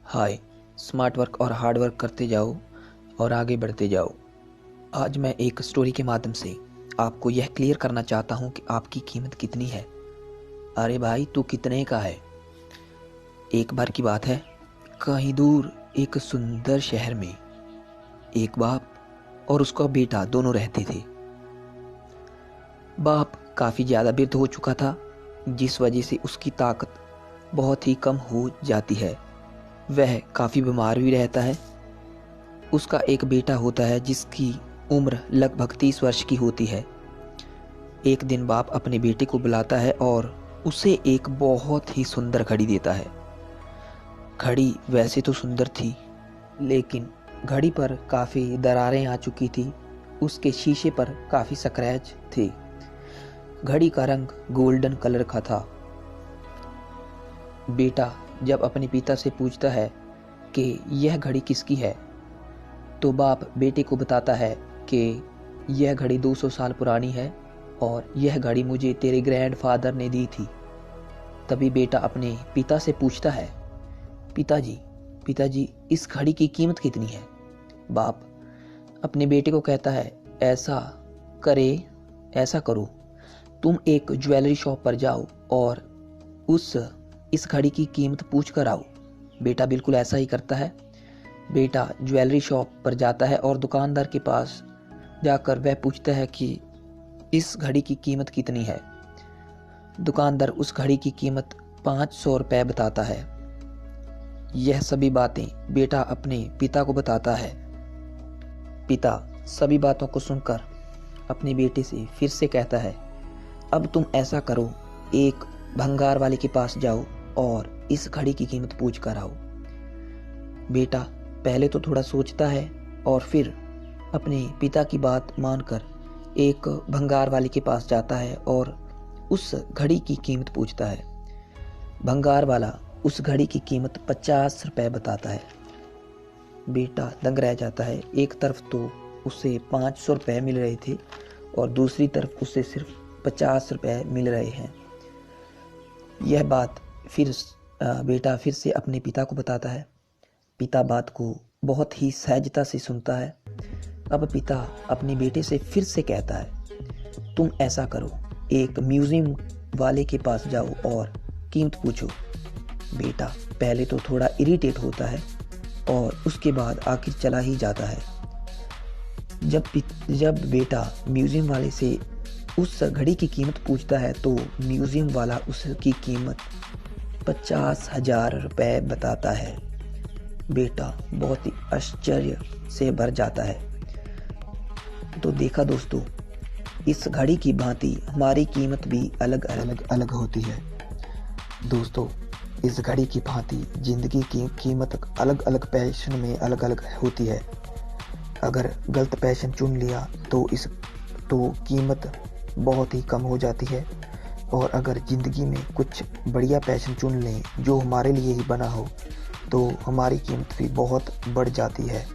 हाय। Smart work और hard work करते जाओ और आगे बढ़ते जाओ। आज मैं एक स्टोरी के माध्यम से आपको यह क्लियर करना चाहता हूँ कि आपकी कीमत कितनी है। अरे भाई, तू कितने का है। एक बार की बात है, कहीं दूर एक सुंदर शहर में एक बाप और उसका बेटा दोनों रहते थे। बाप काफ़ी ज़्यादा वृद्ध हो चुका था, जिस वजह से उसकी ताकत बहुत ही कम हो जाती है। वह काफ़ी बीमार भी रहता है। उसका एक बेटा होता है जिसकी उम्र लगभग 30 वर्ष की होती है। एक दिन बाप अपने बेटे को बुलाता है और उसे एक बहुत ही सुंदर घड़ी देता है। घड़ी वैसे तो सुंदर थी, लेकिन घड़ी पर काफ़ी दरारें आ चुकी थी। उसके शीशे पर काफ़ी स्क्रैच थे। घड़ी का रंग गोल्डन कलर का था। बेटा जब अपने पिता से पूछता है कि यह घड़ी किसकी है, तो बाप बेटे को बताता है कि यह घड़ी 200 साल पुरानी है और यह घड़ी मुझे तेरे ग्रैंडफादर ने दी थी। तभी बेटा अपने पिता से पूछता है, पिताजी इस घड़ी की कीमत कितनी है। बाप अपने बेटे को कहता है, ऐसा करो, तुम एक ज्वेलरी शॉप पर जाओ और इस घड़ी की कीमत पूछ कर आओ। बेटा बिल्कुल ऐसा ही करता है। बेटा ज्वेलरी शॉप पर जाता है और दुकानदार के पास जाकर वह पूछता है कि इस घड़ी की कीमत कितनी है। दुकानदार उस घड़ी की कीमत 500 रुपये बताता है। यह सभी बातें बेटा अपने पिता को बताता है। पिता सभी बातों को सुनकर अपने बेटे से फिर से कहता है, अब तुम ऐसा करो, एक भंगार वाले के पास जाओ और इस घड़ी की कीमत पूछ कर आओ। बेटा पहले तो थोड़ा सोचता है और फिर अपने पिता की बात मानकर एक भंगार वाले के पास जाता है और उस घड़ी की कीमत पूछता है। भंगार वाला उस घड़ी की कीमत 50 रुपये बताता है। बेटा दंग रह जाता है। एक तरफ तो उसे 500 रुपये मिल रहे थे और दूसरी तरफ उसे सिर्फ 50 रुपये मिल रहे हैं। यह बात बेटा फिर से अपने पिता को बताता है। पिता बात को बहुत ही सहजता से सुनता है। अब पिता अपने बेटे से फिर से कहता है, तुम ऐसा करो, एक म्यूजियम वाले के पास जाओ और कीमत पूछो। बेटा पहले तो थोड़ा इरिटेट होता है और उसके बाद आखिर चला ही जाता है। जब बेटा म्यूजियम वाले से उस घड़ी की कीमत पूछता है तो म्यूजियम वाला उसकी कीमत 50,000 रुपये बताता है। बेटा बहुत ही आश्चर्य से भर जाता है। तो देखा दोस्तों, इस घड़ी की भांति हमारी कीमत भी अलग होती है। दोस्तों, इस घड़ी की भांति जिंदगी की कीमत अलग पैशन में अलग होती है। अगर गलत पैशन चुन लिया तो कीमत बहुत ही कम हो जाती है, और अगर ज़िंदगी में कुछ बढ़िया पैशन चुन लें जो हमारे लिए ही बना हो तो हमारी कीमत भी बहुत बढ़ जाती है।